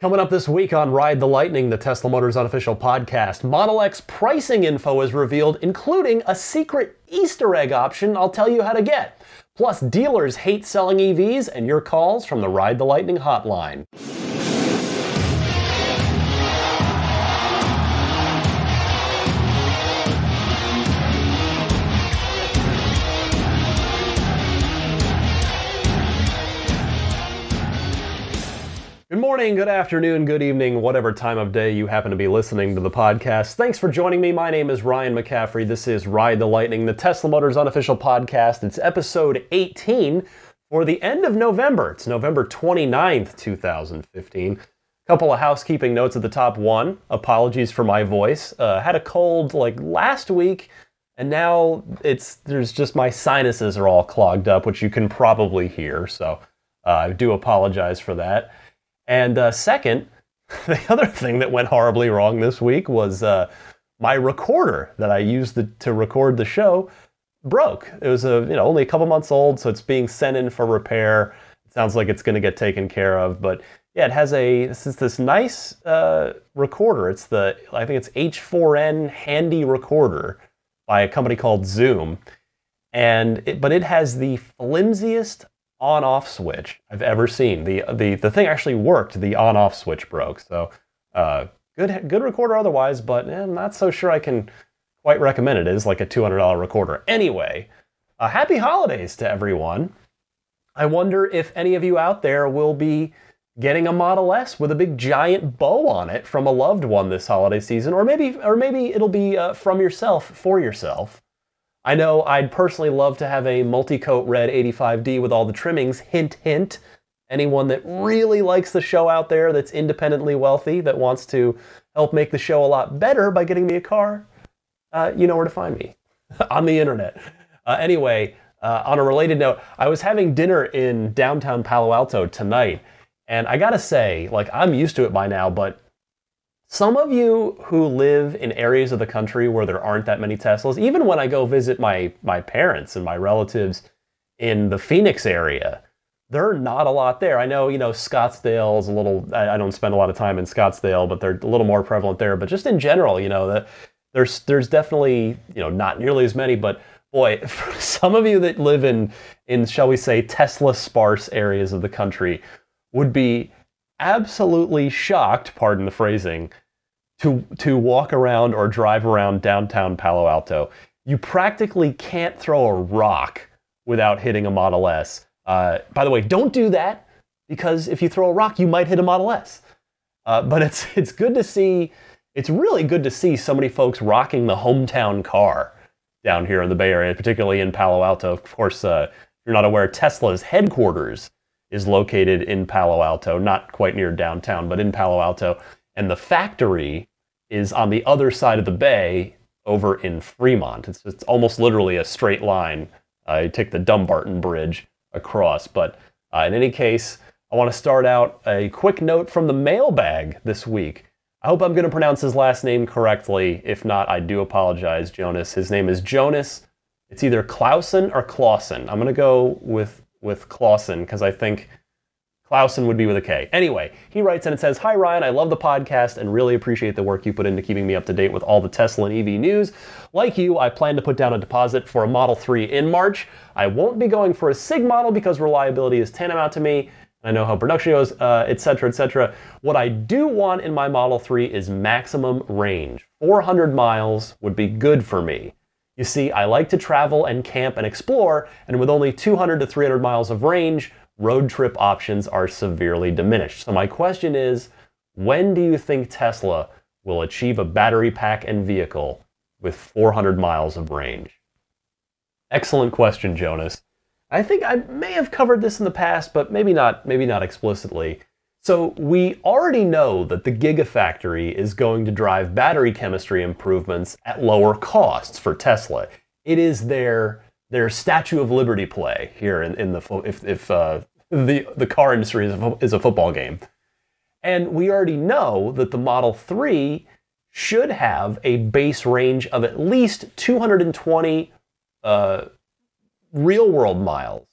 Coming up this week on Ride the Lightning, the Tesla Motors unofficial podcast, Model X pricing info is revealed, including a secret Easter egg option I'll tell you how to get. Plus, dealers hate selling EVs and your calls from the Ride the Lightning hotline. Good morning, good afternoon, good evening, whatever time of day you happen to be listening to the podcast. Thanks for joining me. My name is Ryan McCaffrey. This is Ride the Lightning, the Tesla Motors unofficial podcast. It's episode 18 for the end of November. It's November 29th, 2015. Couple of housekeeping notes at the top. One, apologies for my voice. Had a cold like last week, and now there's just my sinuses are all clogged up, which you can probably hear. So I do apologize for that. And second, the other thing that went horribly wrong this week was my recorder that I used to record the show broke. It was only a couple months old, so it's being sent in for repair. It sounds like it's going to get taken care of, but yeah, it has this nice recorder. I think it's H4n handy recorder by a company called Zoom, but it has the flimsiest on-off switch I've ever seen. The thing actually worked. The on-off switch broke. So good recorder otherwise, but I'm not so sure I can quite recommend it. It is like a $200 recorder. Anyway, happy holidays to everyone. I wonder if any of you out there will be getting a Model S with a big giant bow on it from a loved one this holiday season, or maybe it'll be from yourself for yourself. I know I'd personally love to have a multi-coat red 85D with all the trimmings. Hint, hint. Anyone that really likes the show out there that's independently wealthy, that wants to help make the show a lot better by getting me a car, you know where to find me. On the internet. Anyway, on a related note, I was having dinner in downtown Palo Alto tonight, and I gotta say, I'm used to it by now, but some of you who live in areas of the country where there aren't that many Teslas, even when I go visit my parents and my relatives in the Phoenix area, there are not a lot there. I know, Scottsdale's a little, I don't spend a lot of time in Scottsdale, but they're a little more prevalent there. But just in general, there's definitely, not nearly as many, but boy, for some of you that live in, shall we say, Tesla sparse areas of the country would be absolutely shocked, pardon the phrasing, to walk around or drive around downtown Palo Alto. You practically can't throw a rock without hitting a Model S. By the way, don't do that, because if you throw a rock, you might hit a Model S. But it's good to see. It's really good to see so many folks rocking the hometown car down here in the Bay Area, particularly in Palo Alto. Of course, if you're not aware, Tesla's headquarters is located in Palo Alto, not quite near downtown, but in Palo Alto. And the factory is on the other side of the bay over in Fremont. It's almost literally a straight line. You take the Dumbarton Bridge across. But in any case, I want to start out a quick note from the mailbag this week. I hope I'm going to pronounce his last name correctly. If not, I do apologize, Jonas. His name is Jonas. It's either Clausen or Clausen. I'm going to go with Clausen, because I think Clausen would be with a K. Anyway, he writes and it says, "Hi Ryan, I love the podcast and really appreciate the work you put into keeping me up to date with all the Tesla and EV news. Like you, I plan to put down a deposit for a Model 3 in March. I won't be going for a SIG model because reliability is tantamount to me. I know how production goes, etc., etc. What I do want in my Model 3 is maximum range. 400 miles would be good for me. You see, I like to travel and camp and explore, and with only 200 to 300 miles of range, road trip options are severely diminished. So my question is, when do you think Tesla will achieve a battery pack and vehicle with 400 miles of range?" Excellent question, Jonas. I think I may have covered this in the past, but maybe not explicitly. So we already know that the Gigafactory is going to drive battery chemistry improvements at lower costs for Tesla. It is their Statue of Liberty play here in the car industry is a football game. And we already know that the Model 3 should have a base range of at least 220 real world miles,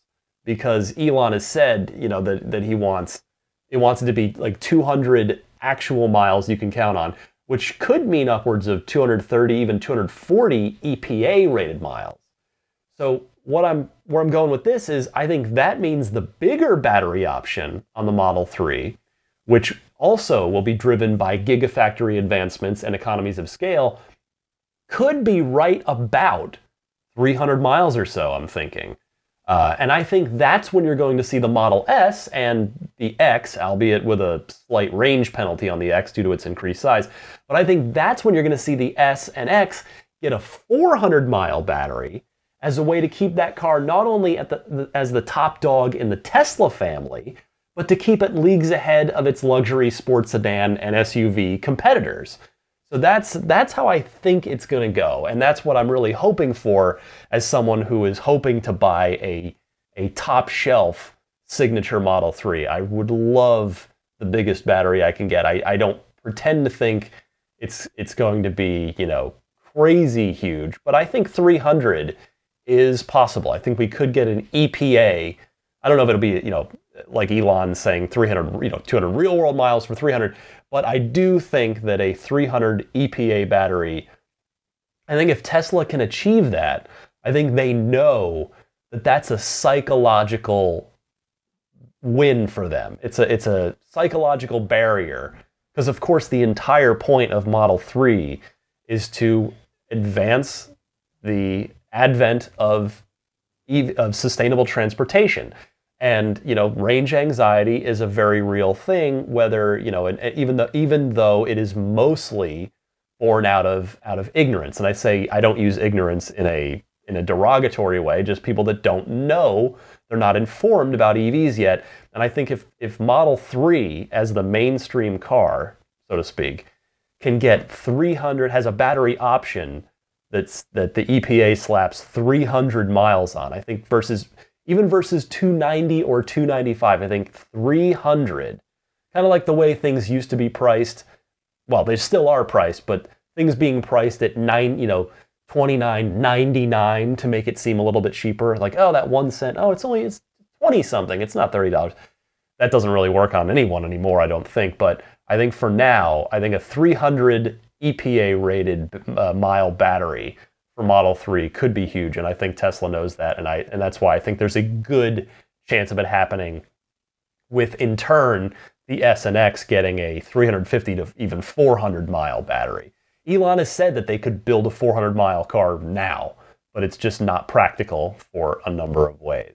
because Elon has said, that he wants It wants it to be like 200 actual miles you can count on, which could mean upwards of 230, even 240 EPA rated miles. So where I'm going with this is I think that means the bigger battery option on the Model 3, which also will be driven by gigafactory advancements and economies of scale, could be right about 300 miles or so, I'm thinking. And I think that's when you're going to see the Model S and the X, albeit with a slight range penalty on the X due to its increased size. But I think that's when you're going to see the S and X get a 400-mile battery as a way to keep that car not only as the top dog in the Tesla family, but to keep it leagues ahead of its luxury sports sedan and SUV competitors. So that's how I think it's going to go, and that's what I'm really hoping for as someone who is hoping to buy a top shelf signature Model 3. I would love the biggest battery I can get. I don't pretend to think it's going to be, crazy huge, but I think 300 is possible. I think we could get an EPA. I don't know if it'll be, like Elon saying 300, 200 real world miles for 300. But I do think that a 300 EPA battery, I think if Tesla can achieve that, I think they know that that's a psychological win for them. It's a psychological barrier, because of course the entire point of Model 3 is to advance the advent of sustainable transportation. And, range anxiety is a very real thing, whether, and even though it is mostly born out of ignorance. And I say I don't use ignorance in a derogatory way, just people that don't know, they're not informed about EVs yet. And I think if Model 3 as the mainstream car, so to speak, can get 300, has a battery option that the EPA slaps 300 miles on, I think versus 290 or 295, I think 300, kind of like the way things used to be priced. Well, they still are priced, but things being priced at $29.99 to make it seem a little bit cheaper. Like, oh, that 1 cent, it's 20 something, it's not $30. That doesn't really work on anyone anymore, I don't think. But I think for now, I think a 300 EPA rated mile battery for Model 3 could be huge, and I think Tesla knows that, and that's why I think there's a good chance of it happening, with in turn the S and X getting a 350 to even 400 mile battery. Elon has said that they could build a 400 mile car now, but it's just not practical for a number of ways.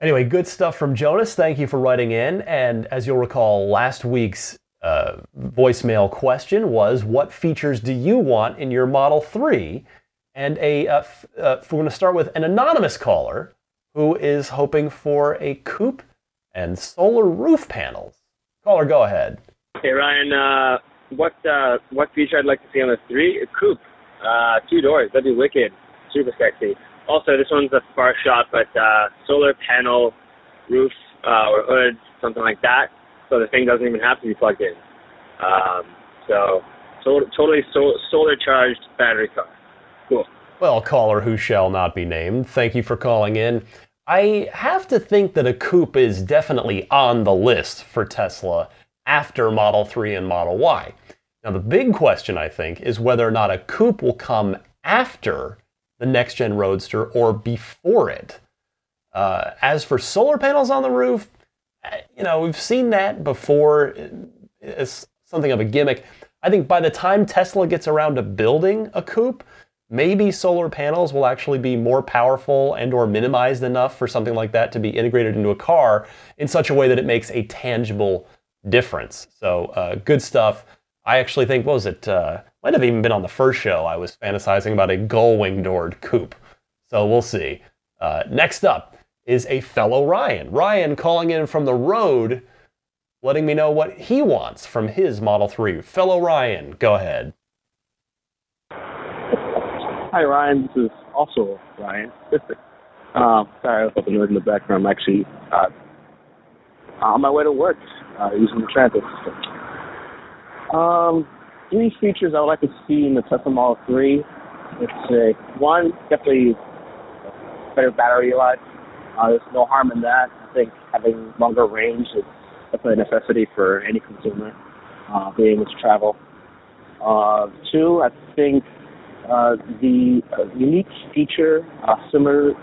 Anyway, good stuff from Jonas. Thank you for writing in, and as you'll recall, last week's voicemail question was, what features do you want in your Model 3? And we're going to start with an anonymous caller who is hoping for a coupe and solar roof panels. Caller, go ahead. Hey, Ryan, what feature I'd like to see on the 3? A coupe, 2 doors, that'd be wicked, super sexy. Also, this one's a far shot, but solar panel roof or hood, something like that, so the thing doesn't even have to be plugged in. Totally solar charged battery car. Cool. Well, caller who shall not be named, thank you for calling in. I have to think that a coupe is definitely on the list for Tesla after Model 3 and Model Y. Now, the big question, I think, is whether or not a coupe will come after the next-gen Roadster or before it. As for solar panels on the roof, we've seen that before as something of a gimmick. I think by the time Tesla gets around to building a coupe, maybe solar panels will actually be more powerful and or minimized enough for something like that to be integrated into a car in such a way that it makes a tangible difference. So good stuff. I actually think, what was it? Might have even been on the first show. I was fantasizing about a gull-wing doored coupe. So we'll see. Next up is a fellow Ryan. Ryan calling in from the road, letting me know what he wants from his Model 3. Fellow Ryan, go ahead. Hi, Ryan. This is also Ryan. Sorry about the noise in the background. I'm actually on my way to work using the transit system. 3 features I would like to see in the Tesla Model 3. Let's say, 1, definitely better battery life. There's no harm in that. I think having longer range is definitely a necessity for any consumer being able to travel. Two, I think the unique feature similar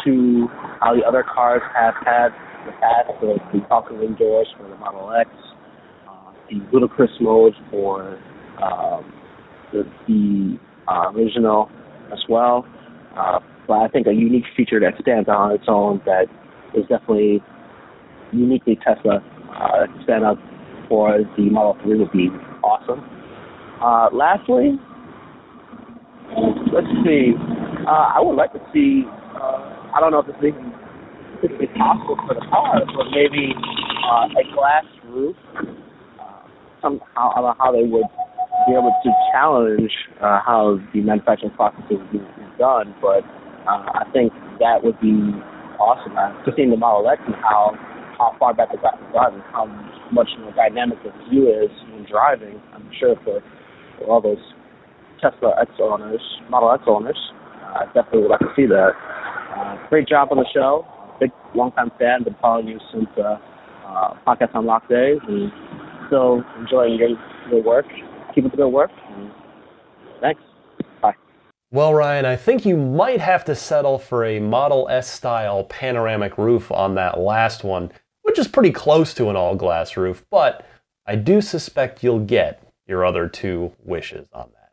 to how the other cars have had in the past, so the talking indoors for the Model X, the ludicrous mode for the original as well. But I think a unique feature that stands out on its own that is definitely uniquely Tesla to stand out for the Model 3 would be awesome. Lastly, let's see. I would like to see, I don't know if this is even possible for the car, but maybe a glass roof. Somehow, I don't know how they would be able to challenge how the manufacturing process is done, but I think that would be awesome. Just seeing the Model X and how far back the glass is gone and how much more dynamic the view is when driving, I'm sure for all those Tesla X owners, Model X owners, I definitely would like to see that. Great job on the show. Big, long-time fan. Been following you since Podcast Unlocked days, and still enjoying your work. Keep up the good work. And thanks. Bye. Well, Ryan, I think you might have to settle for a Model S-style panoramic roof on that last one, which is pretty close to an all-glass roof, but I do suspect you'll get your other two wishes on that.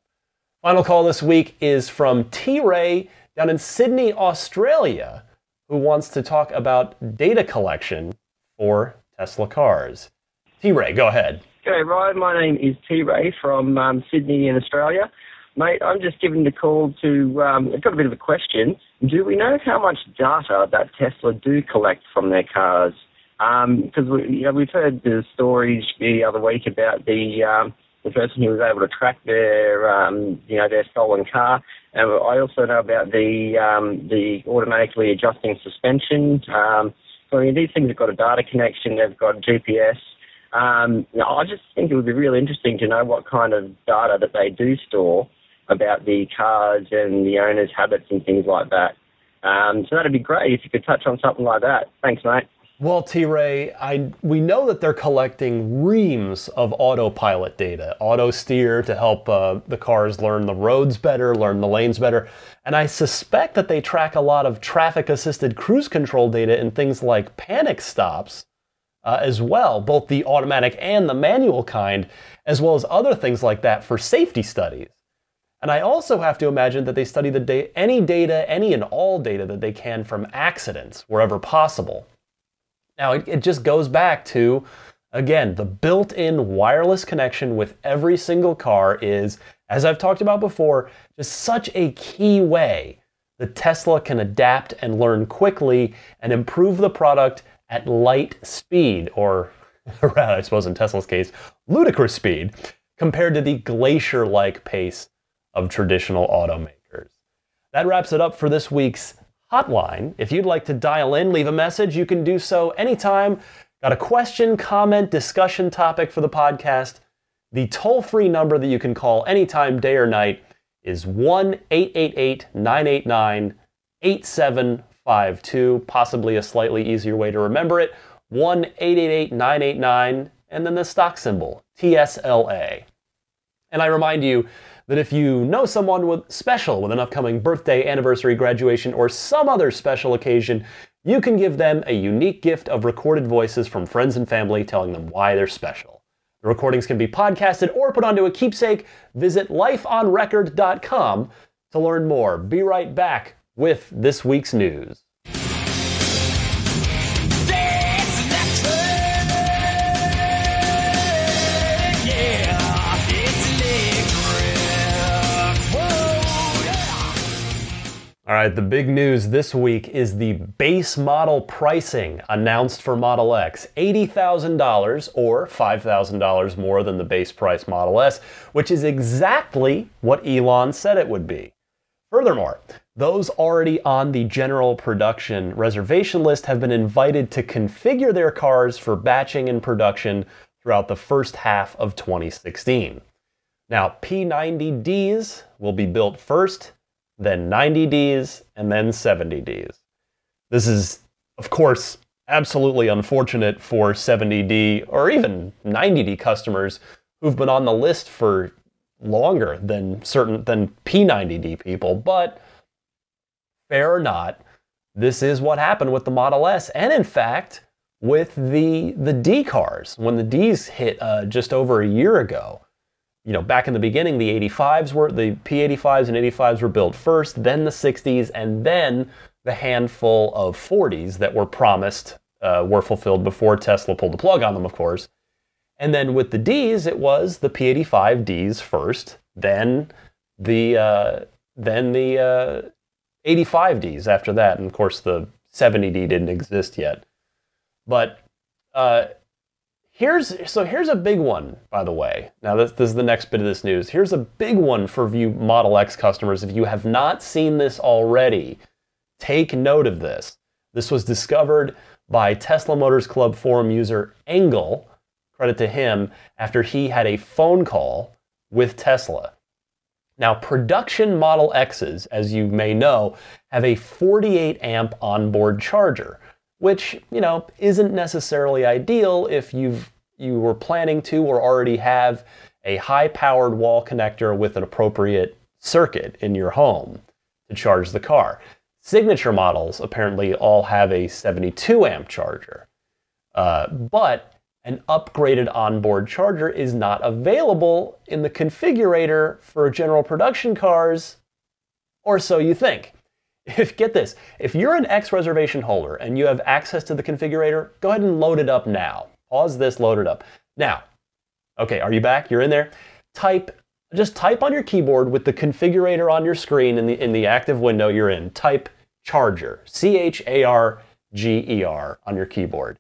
Final call this week is from T-Ray down in Sydney, Australia, who wants to talk about data collection for Tesla cars. T-Ray, go ahead. G'day, Ryan. My name is T-Ray from Sydney in Australia. Mate, I'm just giving the call to, I've got a bit of a question. Do we know how much data that Tesla do collect from their cars? Because we've heard the stories the other week about the person who was able to track their stolen car. And I also know about the automatically adjusting suspension. So these things have got a data connection. They've got GPS. I just think it would be really interesting to know what kind of data that they do store about the cars and the owners' habits and things like that. So that'd be great if you could touch on something like that. Thanks, mate. Well, T-Ray, we know that they're collecting reams of autopilot data, auto steer to help the cars learn the roads better, learn the lanes better. And I suspect that they track a lot of traffic-assisted cruise control data in things like panic stops as well, both the automatic and the manual kind, as well as other things like that for safety studies. And I also have to imagine that they study any and all data that they can from accidents, wherever possible. Now, it just goes back to, again, the built-in wireless connection with every single car is, as I've talked about before, just such a key way that Tesla can adapt and learn quickly and improve the product at light speed, or rather, I suppose in Tesla's case, ludicrous speed, compared to the glacier-like pace of traditional automakers. That wraps it up for this week's Hotline. If you'd like to dial in, leave a message, you can do so anytime. Got a question, comment, discussion topic for the podcast? The toll-free number that you can call anytime, day or night, is 1-888-989-8752. Possibly a slightly easier way to remember it. 1-888-989, and then the stock symbol, TSLA. And I remind you that if you know someone special with an upcoming birthday, anniversary, graduation, or some other special occasion, you can give them a unique gift of recorded voices from friends and family telling them why they're special. The recordings can be podcasted or put onto a keepsake. Visit lifeonrecord.com to learn more. Be right back with this week's news. All right, the big news this week is the base model pricing announced for Model X. $80,000 or $5,000 more than the base price Model S, which is exactly what Elon said it would be. Furthermore, those already on the general production reservation list have been invited to configure their cars for batching and production throughout the first half of 2016. Now, P90Ds will be built first, then 90Ds, and then 70Ds. This is, of course, absolutely unfortunate for 70D or even 90D customers who've been on the list for longer than P90D people, but fair or not, this is what happened with the Model S, and in fact, with the D cars. When the Ds hit just over a year ago, back in the beginning, the P85s and 85s were built first, then the 60s, and then the handful of 40s that were promised were fulfilled before Tesla pulled the plug on them, of course. And then with the Ds, it was the P85Ds first, then the 85Ds after that, and of course the 70D didn't exist yet. But here's a big one, by the way. Now this is the next bit of this news. Here's a big one for you Model X customers. If you have not seen this already, take note of this. This was discovered by Tesla Motors Club forum user Engel, credit to him, after he had a phone call with Tesla. Now, production Model X's, as you may know, have a 48 amp onboard charger, which, isn't necessarily ideal if you were planning to or already have a high-powered wall connector with an appropriate circuit in your home to charge the car. Signature models apparently all have a 72 amp charger, but an upgraded onboard charger is not available in the configurator for general production cars, or so you think. Get this, if you're an X reservation holder and you have access to the configurator, go ahead and load it up now. Pause this, load it up. Now, okay, are you back? You're in there? Just type on your keyboard with the configurator on your screen in the active window you're in. Type charger, CHARGER on your keyboard.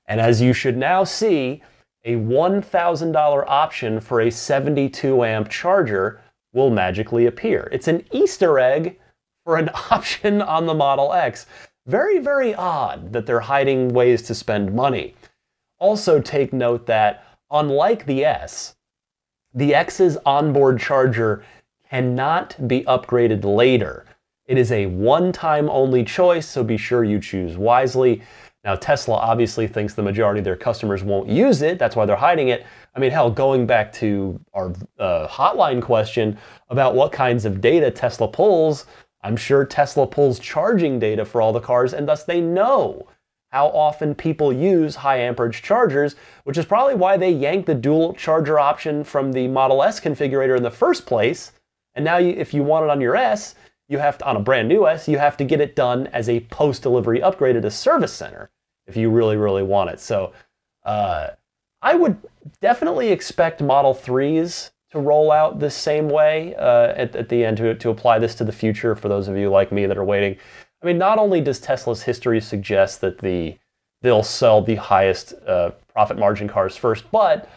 And as you should now see, a $1,000 option for a 72 amp charger will magically appear. It's an Easter egg for an option on the Model X. Very, very odd that they're hiding ways to spend money. Also take note that, unlike the S, the X's onboard charger cannot be upgraded later. It is a one-time only choice, so be sure you choose wisely. Now, Tesla obviously thinks the majority of their customers won't use it. That's why they're hiding it. I mean, hell, going back to our hotline question about what kinds of data Tesla pulls, I'm sure Tesla pulls charging data for all the cars, and thus they know how often people use high amperage chargers, which is probably why they yanked the dual charger option from the Model S configurator in the first place. And now if you want it on your S, you have to, on a brand new S, you have to get it done as a post-delivery upgrade at a service center if you really, really want it. So I would definitely expect Model 3s to roll out this same way at the end to apply this to the future for those of you like me that are waiting. I mean, not only does Tesla's history suggest that they'll sell the highest profit margin cars first, but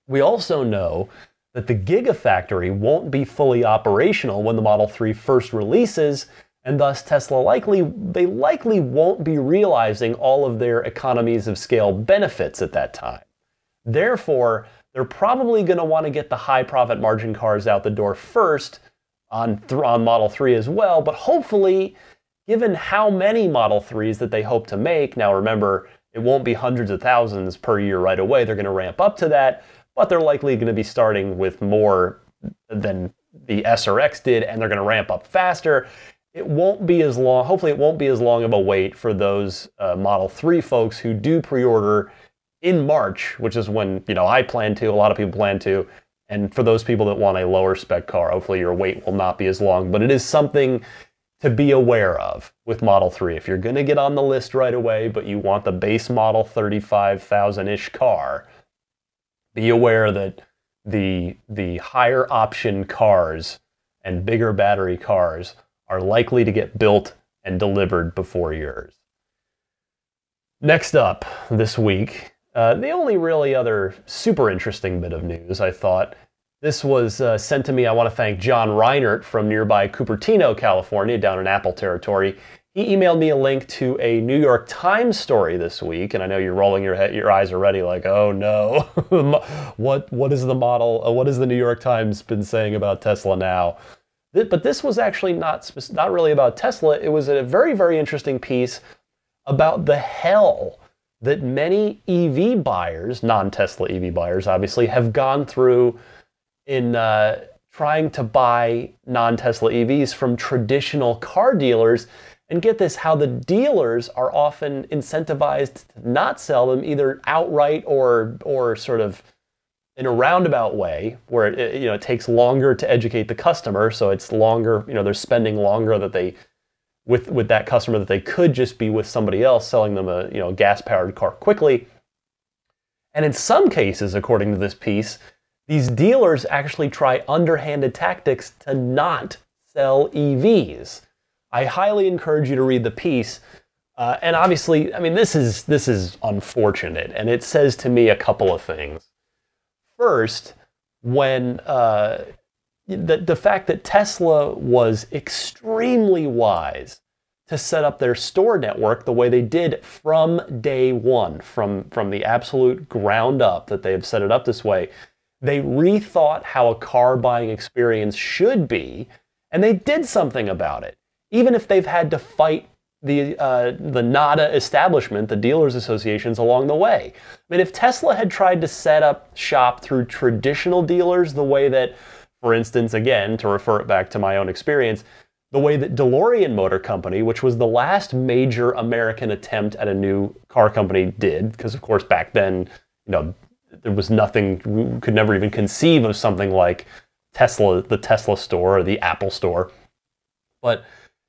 we also know that the Gigafactory won't be fully operational when the Model 3 first releases, and thus Tesla likely won't be realizing all of their economies of scale benefits at that time. Therefore, they're probably going to want to get the high profit margin cars out the door first on Model 3 as well, but hopefully, given how many Model 3s that they hope to make, now remember, it won't be hundreds of thousands per year right away, they're going to ramp up to that, but they're likely going to be starting with more than the S or X did, and they're going to ramp up faster. It won't be as long, hopefully it won't be as long of a wait for those Model 3 folks who do pre-order in March, which is when, I plan to, a lot of people plan to, and for those people that want a lower spec car, hopefully your wait will not be as long, but it is something to be aware of with Model 3. If you're going to get on the list right away, but you want the base model 35,000-ish car, be aware that the higher option cars and bigger battery cars are likely to get built and delivered before yours. Next up this week, the only really other super interesting bit of news, I thought, this was sent to me. I want to thank John Reinert from nearby Cupertino, California, down in Apple territory. He emailed me a link to a New York Times story this week, and I know you're rolling your eyes already like, oh no, what is the model? What has the New York Times been saying about Tesla now? But this was actually not really about Tesla. It was a very, very interesting piece about the hell that many EV buyers, non-Tesla EV buyers obviously, have gone through in trying to buy non-Tesla EVs from traditional car dealers. And get this, how the dealers are often incentivized to not sell them either outright or sort of in a roundabout way, where it takes longer to educate the customer, so it's longer, they're spending longer that they with that customer that they could just be with somebody else selling them a gas-powered car quickly. And in some cases, according to this piece, these dealers actually try underhanded tactics to not sell EVs. I highly encourage you to read the piece. And obviously, I mean, this is unfortunate, and it says to me a couple of things. First, when the fact that Tesla was extremely wise to set up their store network the way they did from day one, from the absolute ground up that they have set it up this way. They rethought how a car buying experience should be, and they did something about it. Even if they've had to fight the NADA establishment, the dealers associations along the way. I mean, if Tesla had tried to set up shop through traditional dealers the way that, for instance, again, to refer it back to my own experience, the way that DeLorean Motor Company, which was the last major American attempt at a new car company, did, because of course back then, there was nothing, we could never even conceive of something like Tesla, the Tesla store or the Apple store. But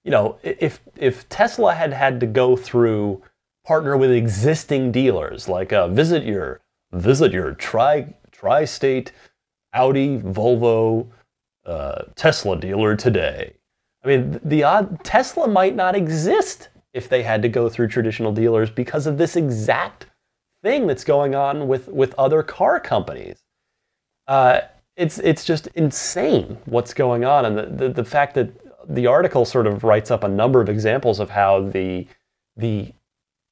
if Tesla had had to go through, partner with existing dealers, like visit your tri-state Audi, Volvo, Tesla dealer today. I mean, Tesla might not exist if they had to go through traditional dealers because of this exact thing that's going on with other car companies. It's just insane what's going on, and the fact that the article sort of writes up a number of examples of how the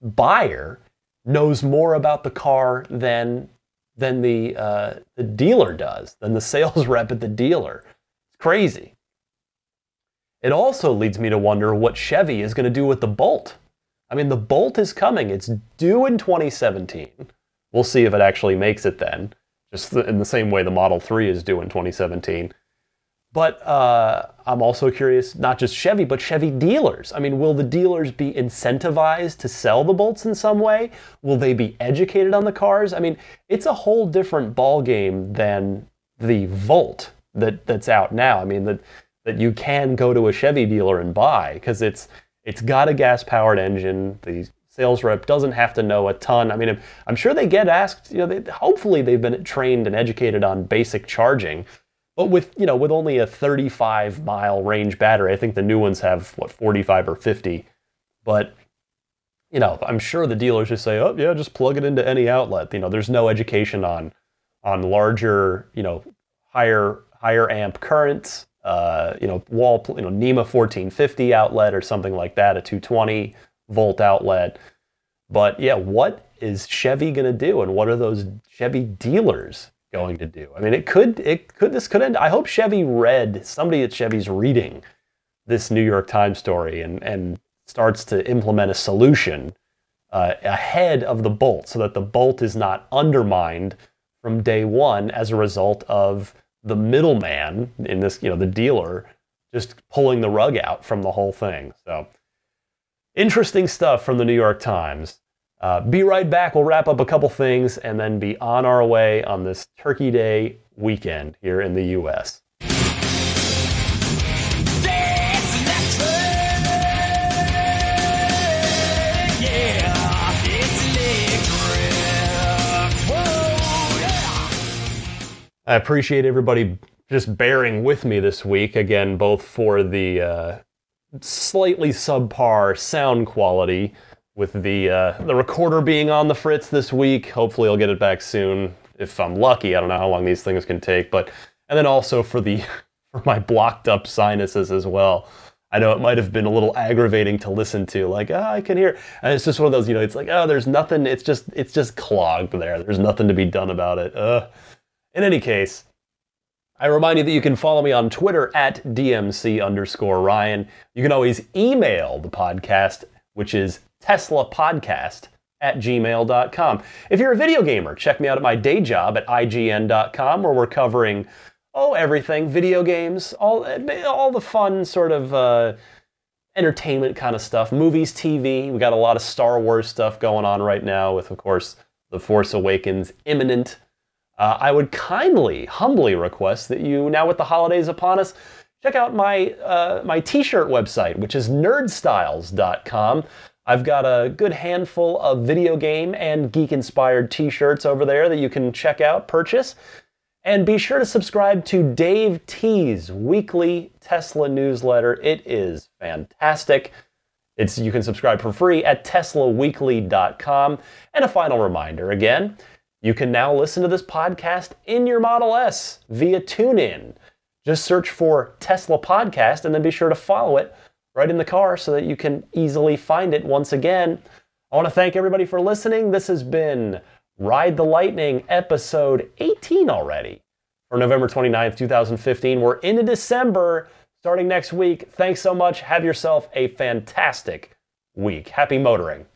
buyer knows more about the car than the dealer does, than the sales rep at the dealer. It's crazy. It also leads me to wonder what Chevy is going to do with the Bolt. I mean, the Bolt is coming. It's due in 2017. We'll see if it actually makes it then, just in the same way the Model 3 is due in 2017. But I'm also curious, not just Chevy, but Chevy dealers. I mean, will the dealers be incentivized to sell the Bolts in some way? Will they be educated on the cars? I mean, it's a whole different ballgame than the Volt that's out now. I mean, that you can go to a Chevy dealer and buy, because it's got a gas-powered engine. The sales rep doesn't have to know a ton. I mean, I'm sure they get asked, hopefully they've been trained and educated on basic charging. But with only a 35-mile range battery, I think the new ones have, 45 or 50. But, I'm sure the dealers just say, oh, yeah, just plug it into any outlet. There's no education on larger, higher amp currents, NEMA 1450 outlet or something like that, a 220 volt outlet. But yeah, what is Chevy going to do? And what are those Chevy dealers going to do? I mean, this could end. I hope somebody at Chevy's reading this New York Times story and starts to implement a solution ahead of the Bolt, so that the Bolt is not undermined from day one as a result of the middleman in this, the dealer, just pulling the rug out from the whole thing. So interesting stuff from the New York Times. Be right back. We'll wrap up a couple things and then be on our way on this Turkey Day weekend here in the U.S. I appreciate everybody just bearing with me this week, again, both for the slightly subpar sound quality, with the recorder being on the fritz this week. Hopefully I'll get it back soon, if I'm lucky. I don't know how long these things can take. And then also for my blocked up sinuses as well. I know it might have been a little aggravating to listen to, like, I can hear. And it's just one of those, it's like, there's nothing, it's just clogged there. There's nothing to be done about it. In any case, I remind you that you can follow me on Twitter at @DMC_Ryan. You can always email the podcast which is teslapodcast@gmail.com. If you're a video gamer, check me out at my day job at ign.com, where we're covering, everything, video games, all the fun sort of entertainment kind of stuff, movies, TV. We got a lot of Star Wars stuff going on right now with, of course, The Force Awakens imminent. I would humbly request that you, now with the holidays upon us, check out my t-shirt website, which is nerdstyles.com. I've got a good handful of video game and geek-inspired t-shirts over there that you can check out, purchase. And be sure to subscribe to Dave T's weekly Tesla newsletter. It is fantastic. You can subscribe for free at teslaweekly.com. And a final reminder, again, you can now listen to this podcast in your Model S via TuneIn. Just search for Tesla Podcast and then be sure to follow it right in the car so that you can easily find it once again. I want to thank everybody for listening. This has been Ride the Lightning, episode 18 already, for November 29th, 2015. We're into December, starting next week. Thanks so much. Have yourself a fantastic week. Happy motoring.